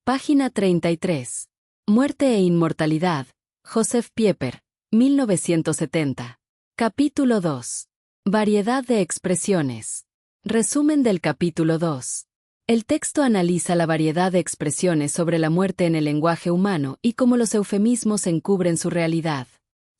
Página 33. Muerte e inmortalidad. Joseph Pieper, 1970. Capítulo 2. Variedad de expresiones. Resumen del capítulo 2. El texto analiza la variedad de expresiones sobre la muerte en el lenguaje humano y cómo los eufemismos encubren su realidad.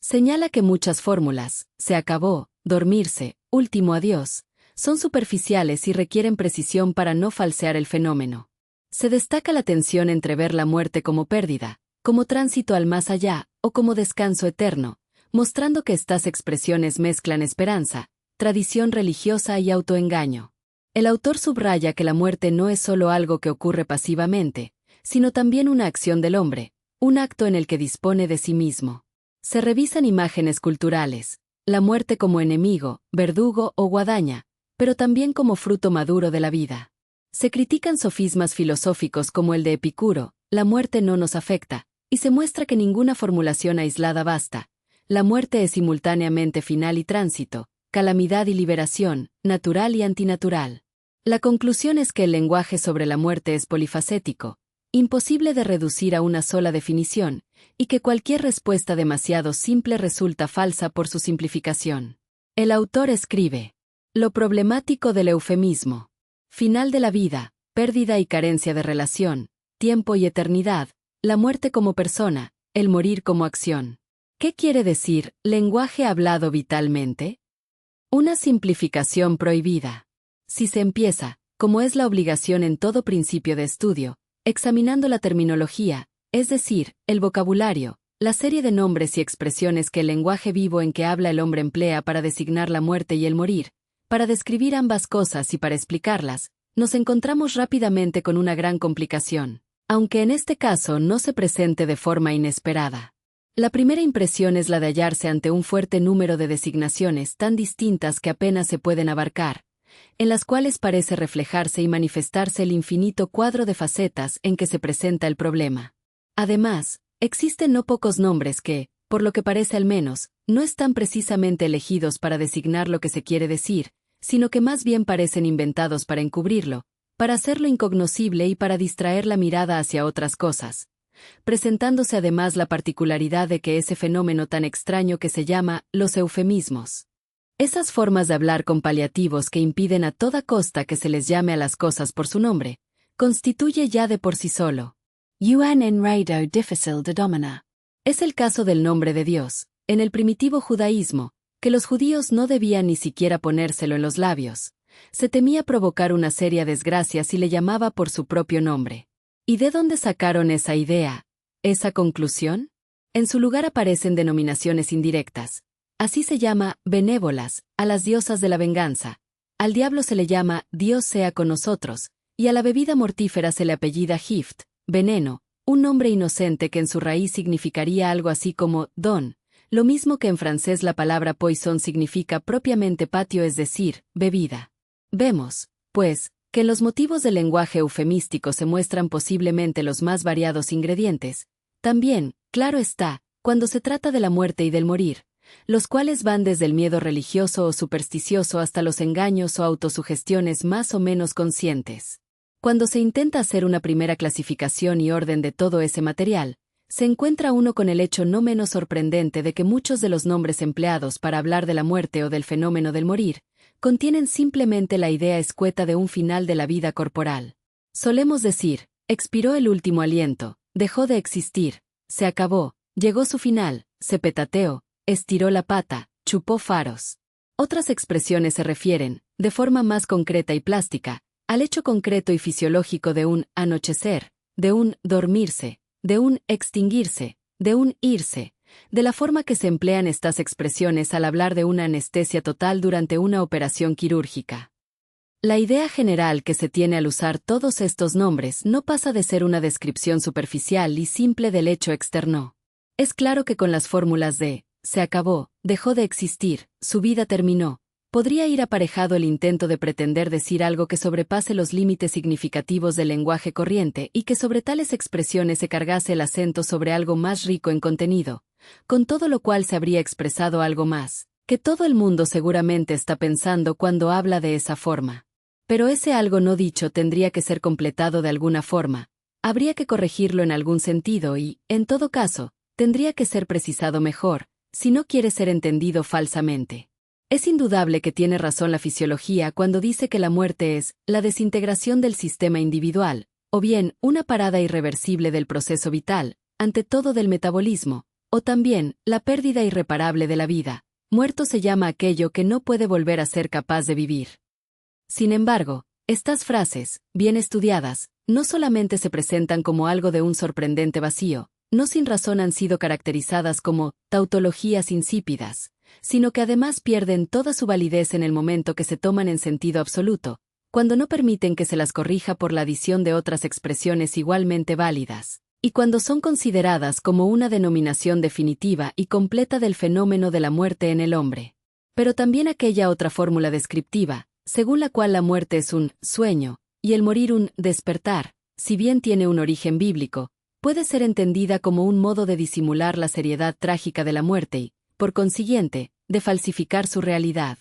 Señala que muchas fórmulas, se acabó, dormirse, último adiós, son superficiales y requieren precisión para no falsear el fenómeno. Se destaca la tensión entre ver la muerte como pérdida, como tránsito al más allá, o como descanso eterno, mostrando que estas expresiones mezclan esperanza, tradición religiosa y autoengaño. El autor subraya que la muerte no es solo algo que ocurre pasivamente, sino también una acción del hombre, un acto en el que dispone de sí mismo. Se revisan imágenes culturales, la muerte como enemigo, verdugo o guadaña, pero también como fruto maduro de la vida. Se critican sofismas filosóficos como el de Epicuro, la muerte no nos afecta, y se muestra que ninguna formulación aislada basta. La muerte es simultáneamente final y tránsito, calamidad y liberación, natural y antinatural. La conclusión es que el lenguaje sobre la muerte es polifacético, imposible de reducir a una sola definición, y que cualquier respuesta demasiado simple resulta falsa por su simplificación. El autor escribe: lo problemático del eufemismo. Final de la vida, pérdida y carencia de relación, tiempo y eternidad, la muerte como persona, el morir como acción. ¿Qué quiere decir lenguaje hablado vitalmente? Una simplificación prohibida. Si se empieza, como es la obligación en todo principio de estudio, examinando la terminología, es decir, el vocabulario, la serie de nombres y expresiones que el lenguaje vivo en que habla el hombre emplea para designar la muerte y el morir, para describir ambas cosas y para explicarlas, nos encontramos rápidamente con una gran complicación, aunque en este caso no se presente de forma inesperada. La primera impresión es la de hallarse ante un fuerte número de designaciones tan distintas que apenas se pueden abarcar, en las cuales parece reflejarse y manifestarse el infinito cuadro de facetas en que se presenta el problema. Además, existen no pocos nombres que, por lo que parece al menos, no están precisamente elegidos para designar lo que se quiere decir, sino que más bien parecen inventados para encubrirlo, para hacerlo incognoscible y para distraer la mirada hacia otras cosas, presentándose además la particularidad de que ese fenómeno tan extraño que se llama los eufemismos. Esas formas de hablar con paliativos que impiden a toda costa que se les llame a las cosas por su nombre, constituye ya de por sí solo un enredo difícil de dominar. Es el caso del nombre de Dios, en el primitivo judaísmo, que los judíos no debían ni siquiera ponérselo en los labios. Se temía provocar una seria desgracia si le llamaba por su propio nombre. ¿Y de dónde sacaron esa idea, esa conclusión? En su lugar aparecen denominaciones indirectas. Así se llama benévolas a las diosas de la venganza, al diablo se le llama Dios sea con nosotros, y a la bebida mortífera se le apellida gift, veneno, un nombre inocente que en su raíz significaría algo así como don, lo mismo que en francés la palabra poison significa propiamente patio, es decir, bebida. Vemos, pues, que en los motivos del lenguaje eufemístico se muestran posiblemente los más variados ingredientes. También, claro está, cuando se trata de la muerte y del morir, los cuales van desde el miedo religioso o supersticioso hasta los engaños o autosugestiones más o menos conscientes. Cuando se intenta hacer una primera clasificación y orden de todo ese material, se encuentra uno con el hecho no menos sorprendente de que muchos de los nombres empleados para hablar de la muerte o del fenómeno del morir, contienen simplemente la idea escueta de un final de la vida corporal. Solemos decir, expiró el último aliento, dejó de existir, se acabó, llegó su final, se petateó, estiró la pata, chupó faros. Otras expresiones se refieren, de forma más concreta y plástica, al hecho concreto y fisiológico de un anochecer, de un dormirse, de un extinguirse, de un irse, de la forma que se emplean estas expresiones al hablar de una anestesia total durante una operación quirúrgica. La idea general que se tiene al usar todos estos nombres no pasa de ser una descripción superficial y simple del hecho externo. Es claro que con las fórmulas de se acabó, dejó de existir, su vida terminó, podría ir aparejado el intento de pretender decir algo que sobrepase los límites significativos del lenguaje corriente y que sobre tales expresiones se cargase el acento sobre algo más rico en contenido, con todo lo cual se habría expresado algo más, que todo el mundo seguramente está pensando cuando habla de esa forma. Pero ese algo no dicho tendría que ser completado de alguna forma, habría que corregirlo en algún sentido y, en todo caso, tendría que ser precisado mejor, si no quiere ser entendido falsamente. Es indudable que tiene razón la fisiología cuando dice que la muerte es la desintegración del sistema individual, o bien una parada irreversible del proceso vital, ante todo del metabolismo, o también la pérdida irreparable de la vida. Muerto se llama aquello que no puede volver a ser capaz de vivir. Sin embargo, estas frases, bien estudiadas, no solamente se presentan como algo de un sorprendente vacío, no sin razón han sido caracterizadas como tautologías insípidas, sino que además pierden toda su validez en el momento que se toman en sentido absoluto, cuando no permiten que se las corrija por la adición de otras expresiones igualmente válidas, y cuando son consideradas como una denominación definitiva y completa del fenómeno de la muerte en el hombre. Pero también aquella otra fórmula descriptiva, según la cual la muerte es un sueño, y el morir un despertar, si bien tiene un origen bíblico, puede ser entendida como un modo de disimular la seriedad trágica de la muerte y, por consiguiente, de falsificar su realidad.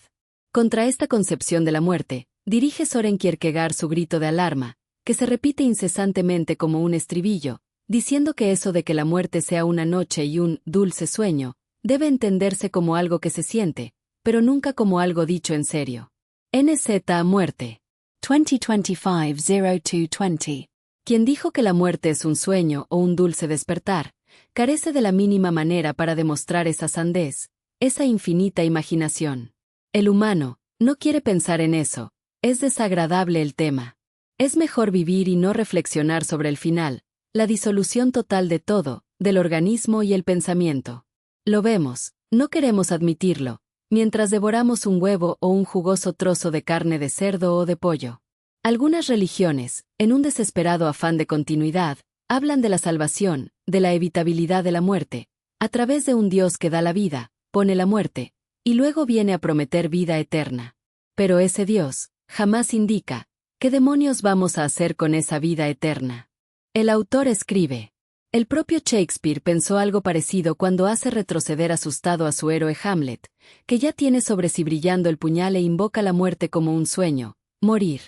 Contra esta concepción de la muerte, dirige Søren Kierkegaard su grito de alarma, que se repite incesantemente como un estribillo, diciendo que eso de que la muerte sea una noche y un dulce sueño, debe entenderse como algo que se siente, pero nunca como algo dicho en serio. NZ Muerte. 2025-0220. Quien dijo que la muerte es un sueño o un dulce despertar, carece de la mínima manera para demostrar esa sandez, esa infinita imaginación. El humano no quiere pensar en eso, es desagradable el tema. Es mejor vivir y no reflexionar sobre el final, la disolución total de todo, del organismo y el pensamiento. Lo vemos, no queremos admitirlo, mientras devoramos un huevo o un jugoso trozo de carne de cerdo o de pollo. Algunas religiones, en un desesperado afán de continuidad, hablan de la salvación, de la evitabilidad de la muerte, a través de un Dios que da la vida, pone la muerte, y luego viene a prometer vida eterna. Pero ese Dios jamás indica, ¿qué demonios vamos a hacer con esa vida eterna? El autor escribe. El propio Shakespeare pensó algo parecido cuando hace retroceder asustado a su héroe Hamlet, que ya tiene sobre sí brillando el puñal e invoca la muerte como un sueño, morir.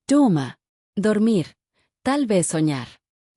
Doma. Dormir. Tal vez soñar.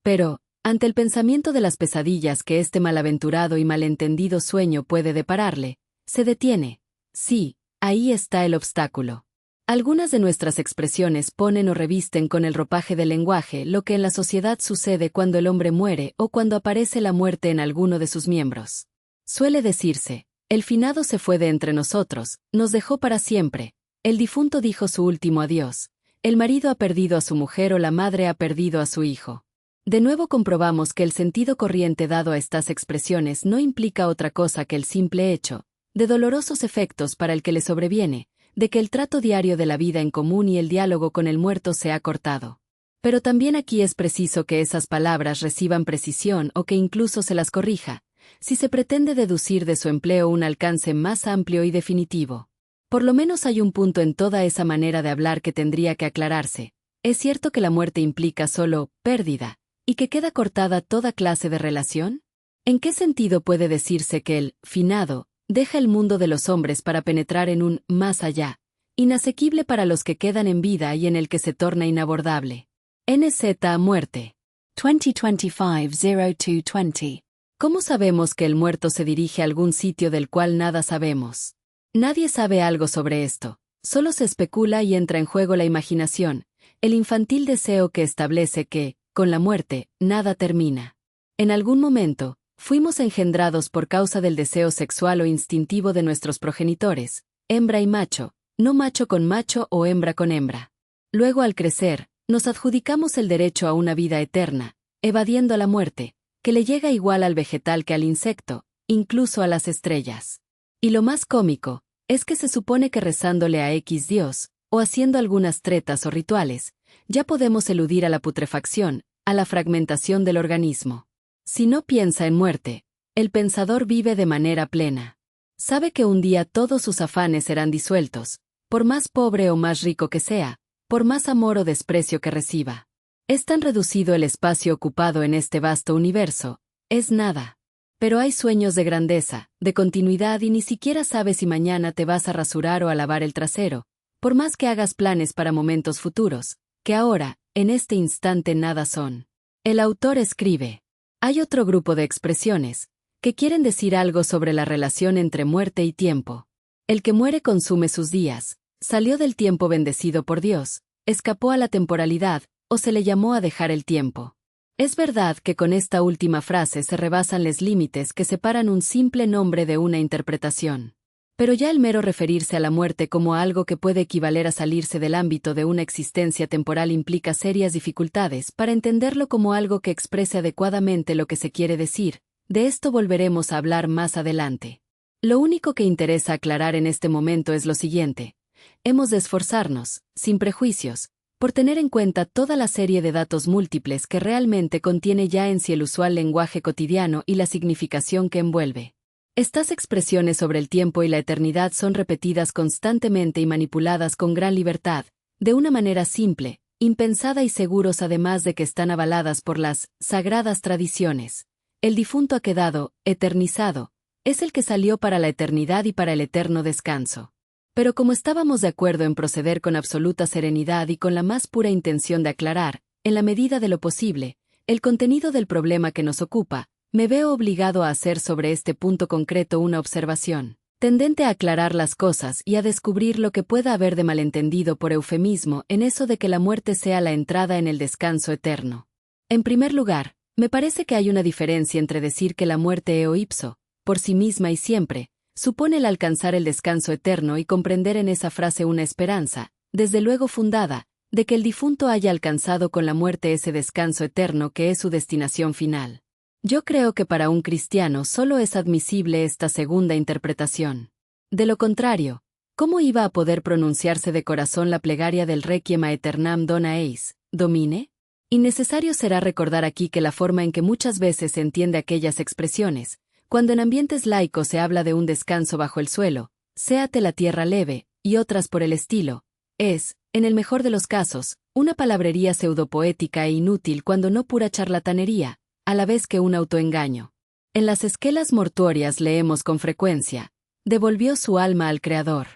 Pero, ante el pensamiento de las pesadillas que este malaventurado y malentendido sueño puede depararle, se detiene. Sí, ahí está el obstáculo. Algunas de nuestras expresiones ponen o revisten con el ropaje del lenguaje lo que en la sociedad sucede cuando el hombre muere o cuando aparece la muerte en alguno de sus miembros. Suele decirse, el finado se fue de entre nosotros, nos dejó para siempre, el difunto dijo su último adiós, el marido ha perdido a su mujer o la madre ha perdido a su hijo. De nuevo comprobamos que el sentido corriente dado a estas expresiones no implica otra cosa que el simple hecho, de dolorosos efectos para el que le sobreviene, de que el trato diario de la vida en común y el diálogo con el muerto se ha cortado. Pero también aquí es preciso que esas palabras reciban precisión o que incluso se las corrija, si se pretende deducir de su empleo un alcance más amplio y definitivo. Por lo menos hay un punto en toda esa manera de hablar que tendría que aclararse. ¿Es cierto que la muerte implica solo pérdida, y que queda cortada toda clase de relación? ¿En qué sentido puede decirse que el finado deja el mundo de los hombres para penetrar en un más allá, inasequible para los que quedan en vida y en el que se torna inabordable? NZ Muerte. 2025-0220. ¿Cómo sabemos que el muerto se dirige a algún sitio del cual nada sabemos? Nadie sabe algo sobre esto, solo se especula y entra en juego la imaginación, el infantil deseo que establece que, con la muerte, nada termina. En algún momento, fuimos engendrados por causa del deseo sexual o instintivo de nuestros progenitores, hembra y macho, no macho con macho o hembra con hembra. Luego al crecer, nos adjudicamos el derecho a una vida eterna, evadiendo la muerte, que le llega igual al vegetal que al insecto, incluso a las estrellas. Y lo más cómico, es que se supone que rezándole a X Dios, o haciendo algunas tretas o rituales, ya podemos eludir a la putrefacción, a la fragmentación del organismo. Si no piensa en muerte, el pensador vive de manera plena. Sabe que un día todos sus afanes serán disueltos, por más pobre o más rico que sea, por más amor o desprecio que reciba. Es tan reducido el espacio ocupado en este vasto universo, es nada. Pero hay sueños de grandeza, de continuidad y ni siquiera sabes si mañana te vas a rasurar o a lavar el trasero, por más que hagas planes para momentos futuros, que ahora, en este instante nada son. El autor escribe: hay otro grupo de expresiones que quieren decir algo sobre la relación entre muerte y tiempo. El que muere consume sus días, salió del tiempo bendecido por Dios, escapó a la temporalidad, o se le llamó a dejar el tiempo. Es verdad que con esta última frase se rebasan los límites que separan un simple nombre de una interpretación. Pero ya el mero referirse a la muerte como a algo que puede equivaler a salirse del ámbito de una existencia temporal implica serias dificultades para entenderlo como algo que exprese adecuadamente lo que se quiere decir. De esto volveremos a hablar más adelante. Lo único que interesa aclarar en este momento es lo siguiente: hemos de esforzarnos, sin prejuicios, por tener en cuenta toda la serie de datos múltiples que realmente contiene ya en sí el usual lenguaje cotidiano y la significación que envuelve. Estas expresiones sobre el tiempo y la eternidad son repetidas constantemente y manipuladas con gran libertad, de una manera simple, impensada y seguros, además de que están avaladas por las sagradas tradiciones. El difunto ha quedado eternizado, es el que salió para la eternidad y para el eterno descanso. Pero como estábamos de acuerdo en proceder con absoluta serenidad y con la más pura intención de aclarar, en la medida de lo posible, el contenido del problema que nos ocupa, me veo obligado a hacer sobre este punto concreto una observación, tendente a aclarar las cosas y a descubrir lo que pueda haber de malentendido por eufemismo en eso de que la muerte sea la entrada en el descanso eterno. En primer lugar, me parece que hay una diferencia entre decir que la muerte eo ipso, por sí misma y siempre, supone el alcanzar el descanso eterno y comprender en esa frase una esperanza, desde luego fundada, de que el difunto haya alcanzado con la muerte ese descanso eterno que es su destinación final. Yo creo que para un cristiano solo es admisible esta segunda interpretación. De lo contrario, ¿cómo iba a poder pronunciarse de corazón la plegaria del Requiem aeternam dona eis, Domine? Innecesario será recordar aquí que la forma en que muchas veces se entiende aquellas expresiones, cuando en ambientes laicos se habla de un descanso bajo el suelo, séate la tierra leve, y otras por el estilo, es, en el mejor de los casos, una palabrería pseudopoética e inútil cuando no pura charlatanería, a la vez que un autoengaño. En las esquelas mortuorias leemos con frecuencia: devolvió su alma al Creador.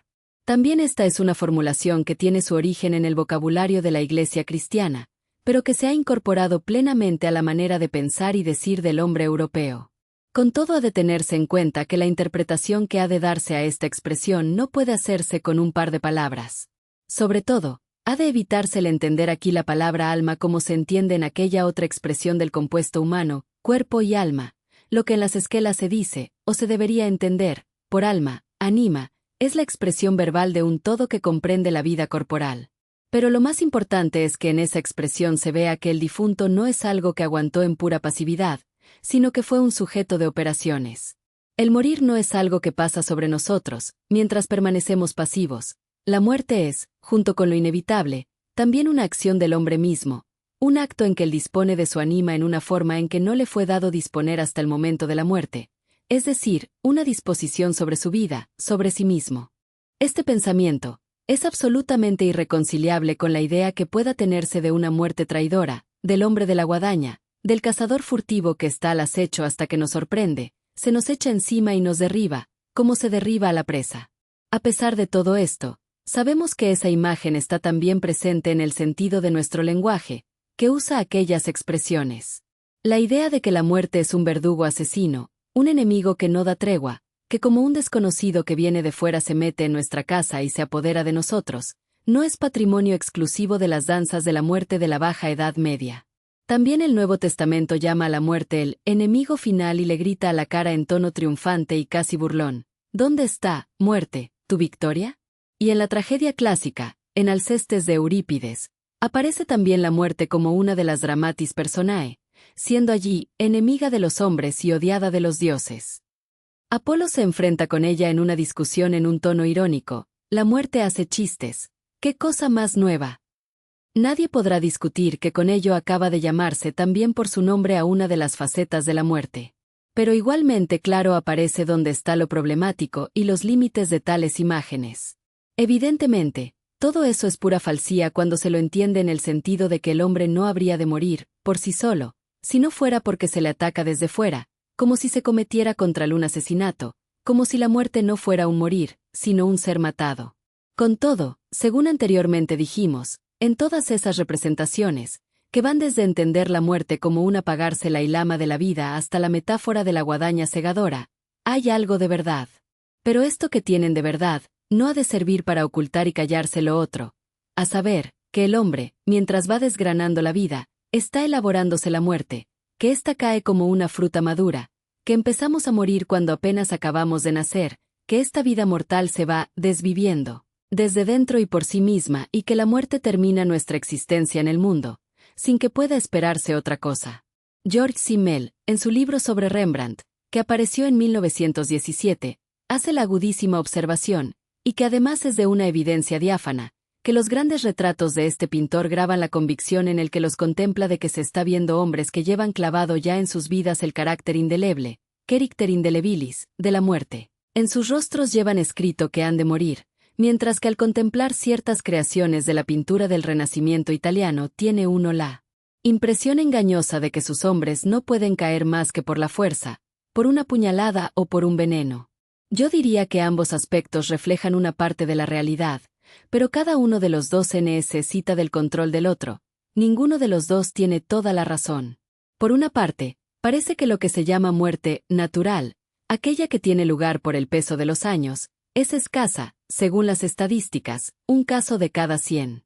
También esta es una formulación que tiene su origen en el vocabulario de la Iglesia cristiana, pero que se ha incorporado plenamente a la manera de pensar y decir del hombre europeo. Con todo, ha de tenerse en cuenta que la interpretación que ha de darse a esta expresión no puede hacerse con un par de palabras. Sobre todo, ha de evitarse el entender aquí la palabra alma como se entiende en aquella otra expresión del compuesto humano, cuerpo y alma. Lo que en las esquelas se dice, o se debería entender, por alma, anima, es la expresión verbal de un todo que comprende la vida corporal. Pero lo más importante es que en esa expresión se vea que el difunto no es algo que aguantó en pura pasividad, sino que fue un sujeto de operaciones. El morir no es algo que pasa sobre nosotros, mientras permanecemos pasivos. La muerte es, junto con lo inevitable, también una acción del hombre mismo, un acto en que él dispone de su ánima en una forma en que no le fue dado disponer hasta el momento de la muerte, es decir, una disposición sobre su vida, sobre sí mismo. Este pensamiento es absolutamente irreconciliable con la idea que pueda tenerse de una muerte traidora, del hombre de la guadaña, del cazador furtivo que está al acecho hasta que nos sorprende, se nos echa encima y nos derriba, como se derriba a la presa. A pesar de todo esto, sabemos que esa imagen está también presente en el sentido de nuestro lenguaje, que usa aquellas expresiones. La idea de que la muerte es un verdugo asesino, un enemigo que no da tregua, que como un desconocido que viene de fuera se mete en nuestra casa y se apodera de nosotros, no es patrimonio exclusivo de las danzas de la muerte de la Baja Edad Media. También el Nuevo Testamento llama a la muerte el enemigo final y le grita a la cara en tono triunfante y casi burlón: ¿dónde está, muerte, tu victoria? Y en la tragedia clásica, en Alcestes de Eurípides, aparece también la muerte como una de las dramatis personae, siendo allí enemiga de los hombres y odiada de los dioses. Apolo se enfrenta con ella en una discusión en un tono irónico: la muerte hace chistes, ¿qué cosa más nueva? Nadie podrá discutir que con ello acaba de llamarse también por su nombre a una de las facetas de la muerte. Pero igualmente claro aparece dónde está lo problemático y los límites de tales imágenes. Evidentemente, todo eso es pura falsía cuando se lo entiende en el sentido de que el hombre no habría de morir, por sí solo, si no fuera porque se le ataca desde fuera, como si se cometiera contra él un asesinato, como si la muerte no fuera un morir, sino un ser matado. Con todo, según anteriormente dijimos, en todas esas representaciones, que van desde entender la muerte como un apagarse la hilama de la vida hasta la metáfora de la guadaña segadora. Hay algo de verdad. Pero esto que tienen de verdad, no ha de servir para ocultar y callarse lo otro. A saber, que el hombre, mientras va desgranando la vida, está elaborándose la muerte, que ésta cae como una fruta madura, que empezamos a morir cuando apenas acabamos de nacer, que esta vida mortal se va desviviendo desde dentro y por sí misma y que la muerte termina nuestra existencia en el mundo, sin que pueda esperarse otra cosa. George Simmel, en su libro sobre Rembrandt, que apareció en 1917, hace la agudísima observación, y que además es de una evidencia diáfana, que los grandes retratos de este pintor graban la convicción en el que los contempla de que se está viendo hombres que llevan clavado ya en sus vidas el carácter indeleble, character indelebilis, de la muerte. En sus rostros llevan escrito que han de morir, mientras que al contemplar ciertas creaciones de la pintura del Renacimiento italiano tiene uno la impresión engañosa de que sus hombres no pueden caer más que por la fuerza, por una puñalada o por un veneno. Yo diría que ambos aspectos reflejan una parte de la realidad, pero cada uno de los dos se necesita del control del otro. Ninguno de los dos tiene toda la razón. Por una parte, parece que lo que se llama muerte natural, aquella que tiene lugar por el peso de los años, es escasa, según las estadísticas, un caso de cada 100.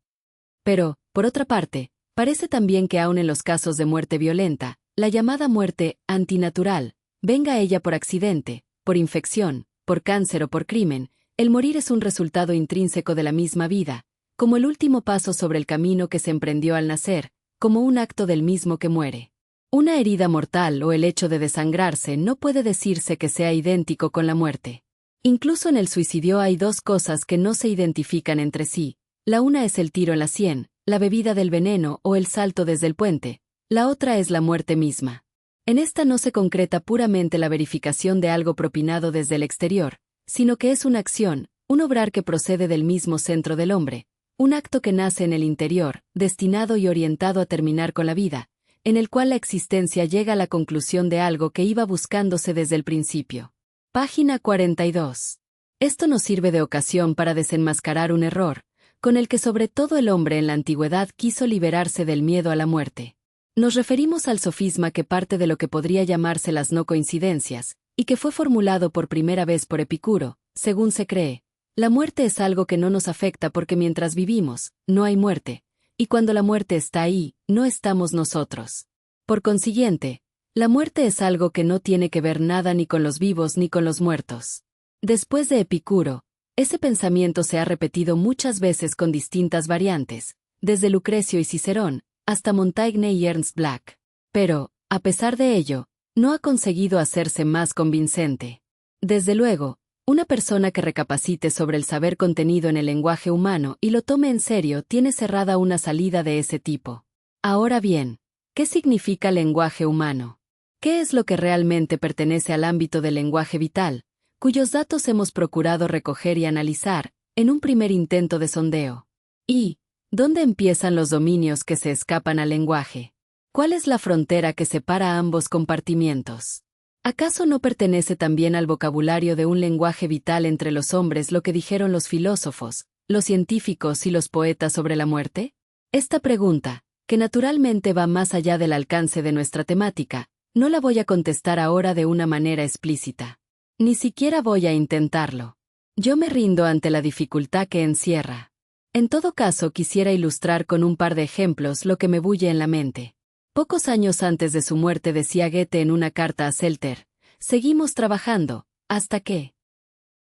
Pero, por otra parte, parece también que aun en los casos de muerte violenta, la llamada muerte antinatural, venga ella por accidente, por infección, por cáncer o por crimen, el morir es un resultado intrínseco de la misma vida, como el último paso sobre el camino que se emprendió al nacer, como un acto del mismo que muere. Una herida mortal o el hecho de desangrarse no puede decirse que sea idéntico con la muerte. Incluso en el suicidio hay dos cosas que no se identifican entre sí. La una es el tiro en la sien, la bebida del veneno o el salto desde el puente. La otra es la muerte misma. En esta no se concreta puramente la verificación de algo propinado desde el exterior, sino que es una acción, un obrar que procede del mismo centro del hombre, un acto que nace en el interior, destinado y orientado a terminar con la vida, en el cual la existencia llega a la conclusión de algo que iba buscándose desde el principio. Página 42. Esto nos sirve de ocasión para desenmascarar un error, con el que sobre todo el hombre en la antigüedad quiso liberarse del miedo a la muerte. Nos referimos al sofisma que parte de lo que podría llamarse las no coincidencias, y que fue formulado por primera vez por Epicuro, según se cree. La muerte es algo que no nos afecta porque mientras vivimos, no hay muerte, y cuando la muerte está ahí, no estamos nosotros. Por consiguiente, la muerte es algo que no tiene que ver nada ni con los vivos ni con los muertos. Después de Epicuro, ese pensamiento se ha repetido muchas veces con distintas variantes, desde Lucrecio y Cicerón, hasta Montaigne y Ernst Bloch. Pero, a pesar de ello, no ha conseguido hacerse más convincente. Desde luego, una persona que recapacite sobre el saber contenido en el lenguaje humano y lo tome en serio tiene cerrada una salida de ese tipo. Ahora bien, ¿qué significa lenguaje humano? ¿Qué es lo que realmente pertenece al ámbito del lenguaje vital, cuyos datos hemos procurado recoger y analizar, en un primer intento de sondeo? ¿Y dónde empiezan los dominios que se escapan al lenguaje? ¿Cuál es la frontera que separa ambos compartimientos? ¿Acaso no pertenece también al vocabulario de un lenguaje vital entre los hombres lo que dijeron los filósofos, los científicos y los poetas sobre la muerte? Esta pregunta, que naturalmente va más allá del alcance de nuestra temática, no la voy a contestar ahora de una manera explícita. Ni siquiera voy a intentarlo. Yo me rindo ante la dificultad que encierra. En todo caso, quisiera ilustrar con un par de ejemplos lo que me bulle en la mente. Pocos años antes de su muerte decía Goethe en una carta a Zelter: seguimos trabajando, hasta que,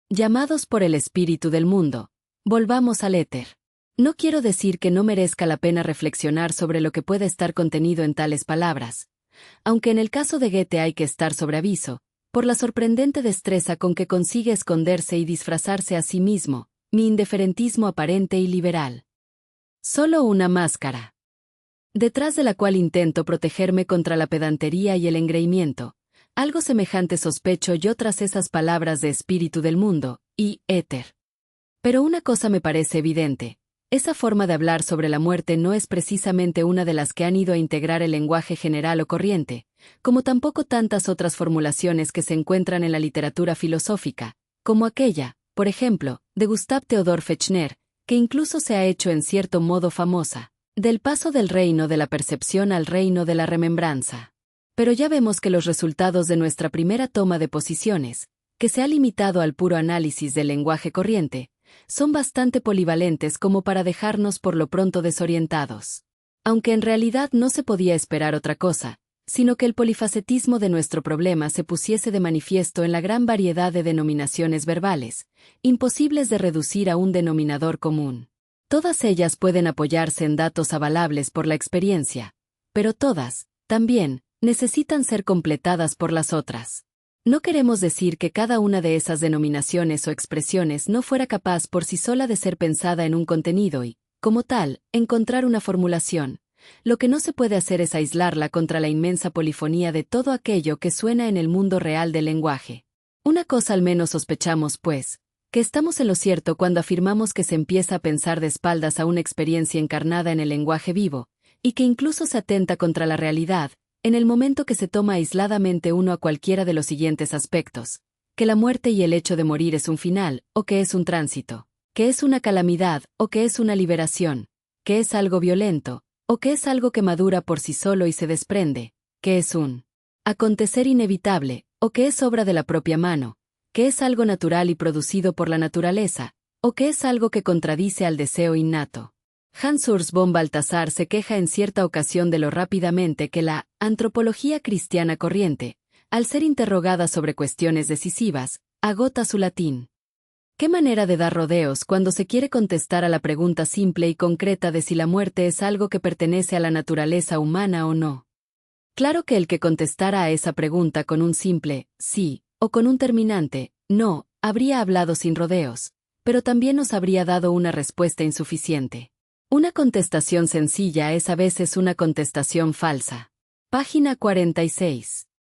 llamados por el espíritu del mundo, volvamos al éter. No quiero decir que no merezca la pena reflexionar sobre lo que puede estar contenido en tales palabras, aunque en el caso de Goethe hay que estar sobre aviso, por la sorprendente destreza con que consigue esconderse y disfrazarse a sí mismo, mi indiferentismo aparente y liberal. Solo una máscara, detrás de la cual intento protegerme contra la pedantería y el engreimiento. Algo semejante sospecho yo tras esas palabras de espíritu del mundo, y éter. Pero una cosa me parece evidente. Esa forma de hablar sobre la muerte no es precisamente una de las que han ido a integrar el lenguaje general o corriente, como tampoco tantas otras formulaciones que se encuentran en la literatura filosófica, como aquella, por ejemplo, de Gustav Theodor Fechner, que incluso se ha hecho en cierto modo famosa. Del paso del reino de la percepción al reino de la remembranza. Pero ya vemos que los resultados de nuestra primera toma de posiciones, que se ha limitado al puro análisis del lenguaje corriente, son bastante polivalentes como para dejarnos por lo pronto desorientados. Aunque en realidad no se podía esperar otra cosa, sino que el polifacetismo de nuestro problema se pusiese de manifiesto en la gran variedad de denominaciones verbales, imposibles de reducir a un denominador común. Todas ellas pueden apoyarse en datos avalables por la experiencia, pero todas, también, necesitan ser completadas por las otras. No queremos decir que cada una de esas denominaciones o expresiones no fuera capaz por sí sola de ser pensada en un contenido y, como tal, encontrar una formulación. Lo que no se puede hacer es aislarla contra la inmensa polifonía de todo aquello que suena en el mundo real del lenguaje. Una cosa al menos sospechamos, pues, que estamos en lo cierto cuando afirmamos que se empieza a pensar de espaldas a una experiencia encarnada en el lenguaje vivo, y que incluso se atenta contra la realidad, en el momento que se toma aisladamente uno a cualquiera de los siguientes aspectos: que la muerte y el hecho de morir es un final, o que es un tránsito, que es una calamidad, o que es una liberación, que es algo violento, o que es algo que madura por sí solo y se desprende, que es un acontecer inevitable, o que es obra de la propia mano, que es algo natural y producido por la naturaleza, o que es algo que contradice al deseo innato. Hans Urs von Balthasar se queja en cierta ocasión de lo rápidamente que la antropología cristiana corriente, al ser interrogada sobre cuestiones decisivas, agota su latín. ¿Qué manera de dar rodeos cuando se quiere contestar a la pregunta simple y concreta de si la muerte es algo que pertenece a la naturaleza humana o no? Claro que el que contestara a esa pregunta con un simple sí, o con un terminante no, habría hablado sin rodeos, pero también nos habría dado una respuesta insuficiente. Una contestación sencilla es a veces una contestación falsa. Página 46.